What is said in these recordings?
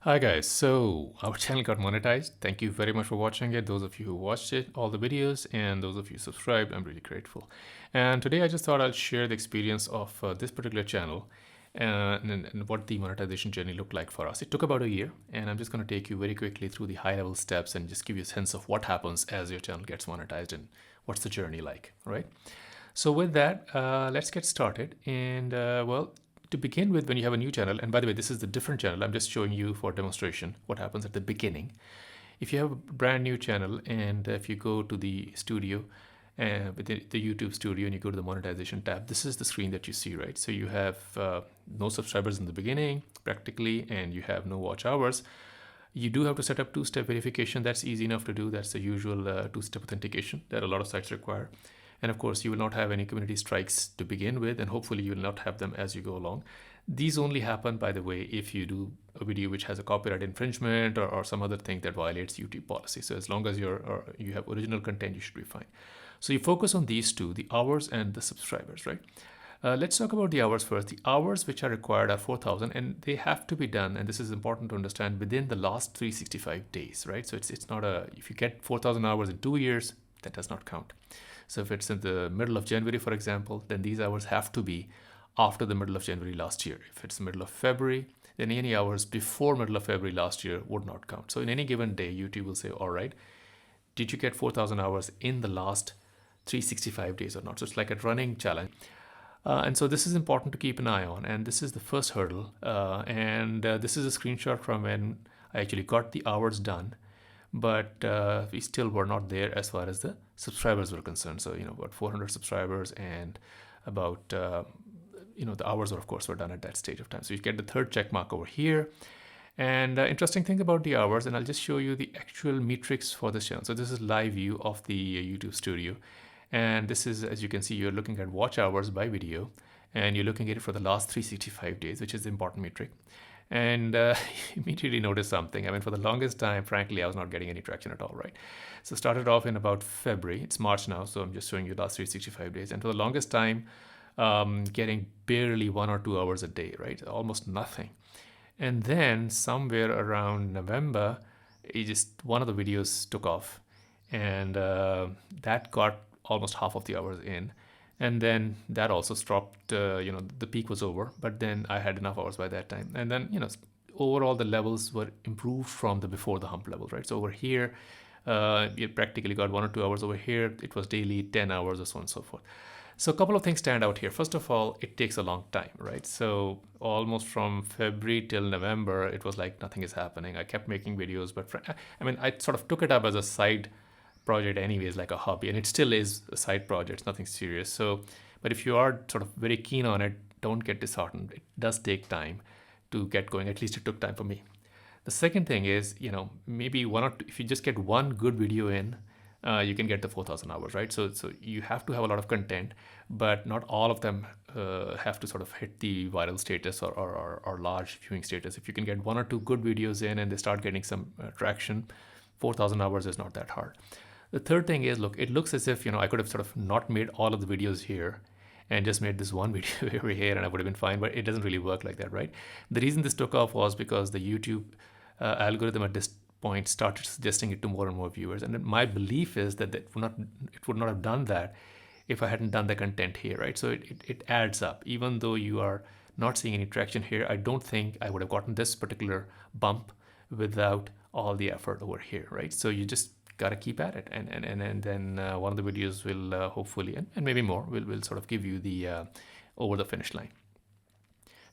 Hi guys, so our channel got monetized. Thank you very much for watching it. Those of you who watched it, all the videos, and those of you who subscribed, I'm really grateful. And today I just thought I'll share the experience of this particular channel and what the monetization journey looked like for us. It took about a year, and I'm just going to take you very quickly through the high level steps and just give you a sense of what happens as your channel gets monetized and what's the journey like, right? So with that, let's get started. And well, to begin with, when you have a new channel, and by the way, this is the different channel, I'm just showing you for demonstration what happens at the beginning. If you have a brand new channel and if you go to the studio, with the YouTube studio, and you go to the monetization tab, this is the screen that you see, right? So you have no subscribers in the beginning practically, and you have no watch hours. You do have to set up two-step verification. That's easy enough to do. That's the usual two-step authentication that a lot of sites require. And of course, you will not have any community strikes to begin with, and hopefully you will not have them as you go along. These only happen, by the way, if you do a video which has a copyright infringement or some other thing that violates YouTube policy. So as long as you have original content, you should be fine. So you focus on these two, the hours and the subscribers, right? Let's talk about the hours first. The hours which are required are 4,000, and they have to be done, and this is important to understand, within the last 365 days, right? So it's not if you get 4,000 hours in 2 years, that does not count. So if it's in the middle of January, for example, then these hours have to be after the middle of January last year. If it's the middle of February, then any hours before middle of February last year would not count. So in any given day, YouTube will say, all right, did you get 4,000 hours in the last 365 days or not? So it's like a running challenge. And so this is important to keep an eye on. And this is the first hurdle. This is a screenshot from when I actually got the hours done, but we still were not there as far as the subscribers were concerned. So, about 400 subscribers, and about, the hours were, of course, were done at that stage of time. So you get the third check mark over here. And interesting thing about the hours, and I'll just show you the actual metrics for this channel. So this is live view of the YouTube studio. And this is, as you can see, you're looking at watch hours by video, and you're looking at it for the last 365 days, which is the important metric. And immediately noticed something. I mean, for the longest time, frankly, I was not getting any traction at all, right? So started off in about February. It's March now, so I'm just showing you the last 365 days. And for the longest time, getting barely 1 or 2 hours a day, right? Almost nothing. And then somewhere around November, one of the videos took off, and that got almost half of the hours in. And then that also stopped, the peak was over, but then I had enough hours by that time. And then, overall the levels were improved from the before the hump level, right? So over here, you practically got 1 or 2 hours. Over here, it was daily 10 hours or so on and so forth. So a couple of things stand out here. First of all, it takes a long time, right? So almost from February till November, it was like nothing is happening. I kept making videos, but I sort of took it up as a side project anyways, like a hobby, and it still is a side project. It's nothing serious. So, but if you are sort of very keen on it, don't get disheartened. It does take time to get going. At least it took time for me. The second thing is, maybe one or two, if you just get one good video in, you can get the 4,000 hours, right? So you have to have a lot of content, but not all of them have to sort of hit the viral status or large viewing status. If you can get 1 or 2 good videos in and they start getting some traction, 4,000 hours is not that hard. The third thing is, look, it looks as if, I could have sort of not made all of the videos here and just made this one video over here and I would have been fine, but it doesn't really work like that, right? The reason this took off was because the YouTube algorithm at this point started suggesting it to more and more viewers. And my belief is that it would not have done that if I hadn't done the content here, right? So it adds up. Even though you are not seeing any traction here, I don't think I would have gotten this particular bump without all the effort over here, right? So you just got to keep at it, and then one of the videos will hopefully, and maybe more, will sort of give you the over the finish line.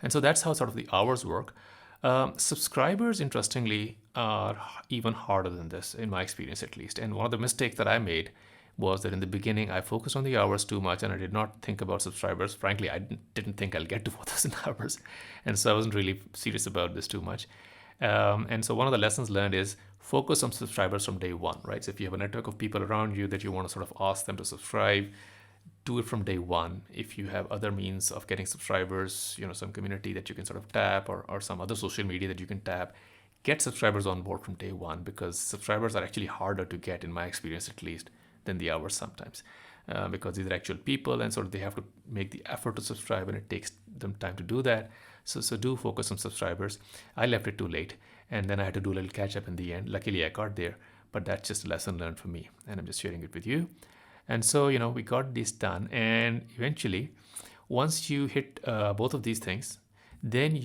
And so that's how sort of the hours work. Subscribers, interestingly, are even harder than this, in my experience at least. And one of the mistakes that I made was that in the beginning I focused on the hours too much and I did not think about subscribers. Frankly, I didn't think I'll get to 4,000 hours, and so I wasn't really serious about this too much. And so one of the lessons learned is focus on subscribers from day one, right? So if you have a network of people around you that you want to sort of ask them to subscribe, do it from day one. If you have other means of getting subscribers, some community that you can sort of tap or some other social media that you can tap, get subscribers on board from day one, because subscribers are actually harder to get, in my experience at least, than the hours sometimes. because these are actual people, and sort of they have to make the effort to subscribe, and it takes them time to do that. So do focus on subscribers. I left it too late, and then I had to do a little catch up in the end. Luckily, I got there, but that's just a lesson learned for me, and I'm just sharing it with you. And so, we got this done, and eventually, once you hit both of these things, then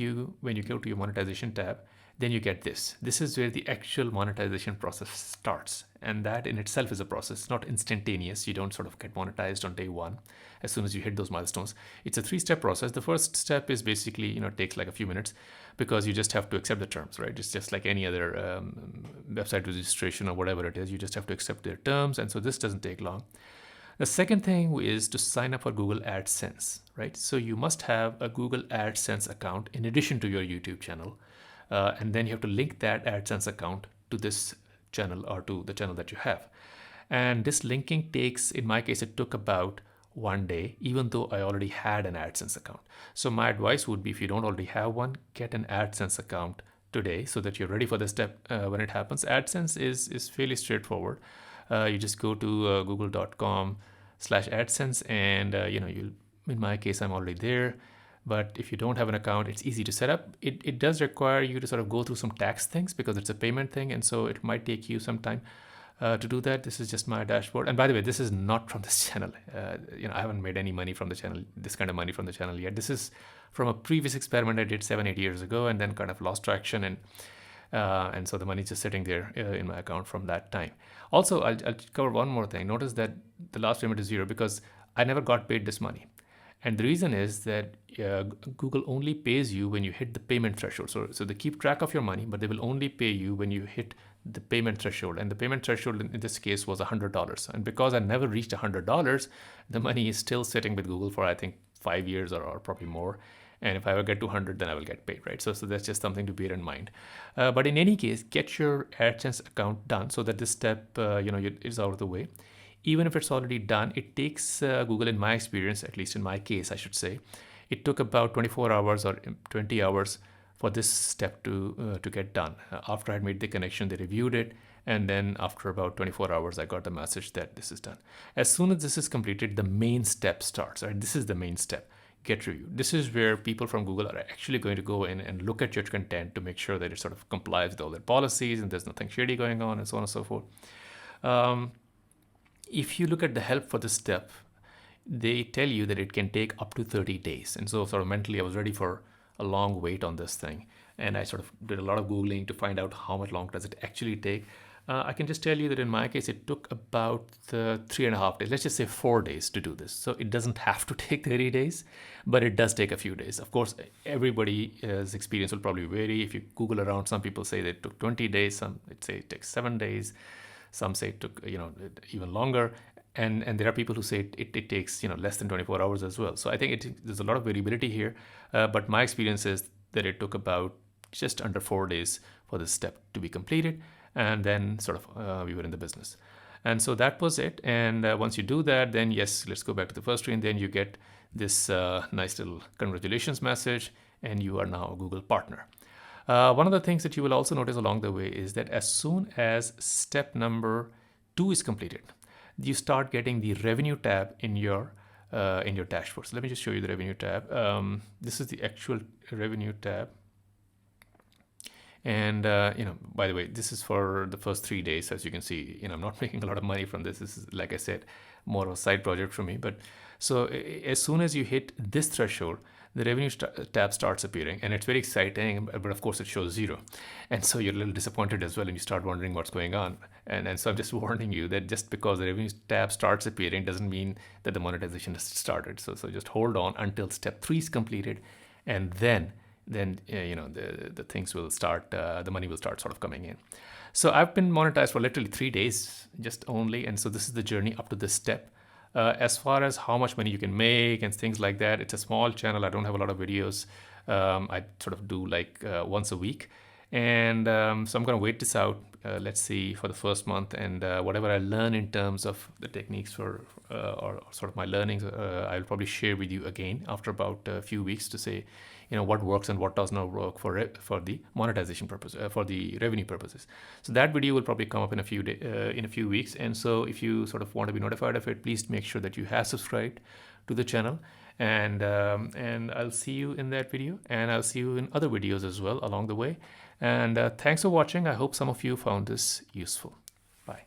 when you go to your monetization tab, then you get this. This is where the actual monetization process starts. And that in itself is a process, not instantaneous. You don't sort of get monetized on day one as soon as you hit those milestones. It's a 3-step process. The first step is basically, takes like a few minutes, because you just have to accept the terms, right? It's just like any other website registration or whatever it is. You just have to accept their terms. And so this doesn't take long. The second thing is to sign up for Google AdSense, right? So you must have a Google AdSense account in addition to your YouTube channel. And then you have to link that AdSense account to this channel or to the channel that you have. And this linking takes, in my case, it took about 1 day, even though I already had an AdSense account. So my advice would be, if you don't already have one, get an AdSense account today so that you're ready for the step when it happens. AdSense is fairly straightforward. You just go to google.com/AdSense, and you'll, in my case, I'm already there. But if you don't have an account, it's easy to set up. It does require you to sort of go through some tax things because it's a payment thing, and so it might take you some time to do that. This is just my dashboard. And by the way, this is not from this channel. I haven't made any money from the channel, this kind of money from the channel yet. This is from a previous experiment I did 7-8 years ago, and then kind of lost traction, and so the money is just sitting there in my account from that time. Also, I'll cover one more thing. Notice that the last payment is 0 because I never got paid this money. And the reason is that Google only pays you when you hit the payment threshold. So they keep track of your money, but they will only pay you when you hit the payment threshold. And the payment threshold in this case was $100. And because I never reached $100, the money is still sitting with Google for, I think, 5 years or probably more. And if I ever get to 100, then I will get paid, right? So that's just something to bear in mind. But in any case, get your AdSense account done so that this step, is out of the way. Even if it's already done, it takes Google, in my experience, at least in my case, I should say, it took about 24 hours or 20 hours for this step to get done. After I had made the connection, they reviewed it. And then after about 24 hours, I got the message that this is done. As soon as this is completed, the main step starts, right? This is the main step. Get review. This is where people from Google are actually going to go in and look at your content to make sure that it sort of complies with all their policies and there's nothing shady going on and so on and so forth. If you look at the help for this step, they tell you that it can take up to 30 days. And so sort of mentally, I was ready for a long wait on this thing. And I sort of did a lot of Googling to find out how much long does it actually take. I can just tell you that in my case, it took about 3.5 days, let's just say 4 days to do this. So it doesn't have to take 30 days, but it does take a few days. Of course, everybody's experience will probably vary. If you Google around, some people say that it took 20 days, some say it takes 7 days, some say it took even longer. And there are people who say it takes less than 24 hours as well. So I think there's a lot of variability here. But my experience is that it took about just under 4 days for this step to be completed. And then sort of we were in the business. And so that was it. And once you do that, then yes, let's go back to the first screen. Then you get this nice little congratulations message, and you are now a Google partner. One of the things that you will also notice along the way is that as soon as step number 2 is completed, you start getting the revenue tab in your dashboard. So let me just show you the revenue tab. This is the actual revenue tab. And, by the way, this is for the first 3 days. As you can see, I'm not making a lot of money from this. This is, like I said, more of a side project for me. But so as soon as you hit this threshold, the revenue tab starts appearing, and it's very exciting, but of course it shows 0. And so you're a little disappointed as well, and you start wondering what's going on. And so I'm just warning you that just because the revenue tab starts appearing doesn't mean that the monetization has started. So just hold on until step 3 is completed, and then the things will start, the money will start sort of coming in. So I've been monetized for literally 3 days just only. And so this is the journey up to this step. As far as how much money you can make and things like that, it's a small channel. I don't have a lot of videos. I sort of do like once a week. And so I'm going to wait this out. Let's see for the first month, and whatever I learn in terms of the techniques for or sort of my learnings, I'll probably share with you again after about a few weeks to say, what works and what does not work for the monetization purpose, for the revenue purposes. So that video will probably come up in a few weeks. And so if you sort of want to be notified of it, please make sure that you have subscribed to the channel. And I'll see you in that video, and I'll see you in other videos as well along the way. And thanks for watching. I hope some of you found this useful. Bye.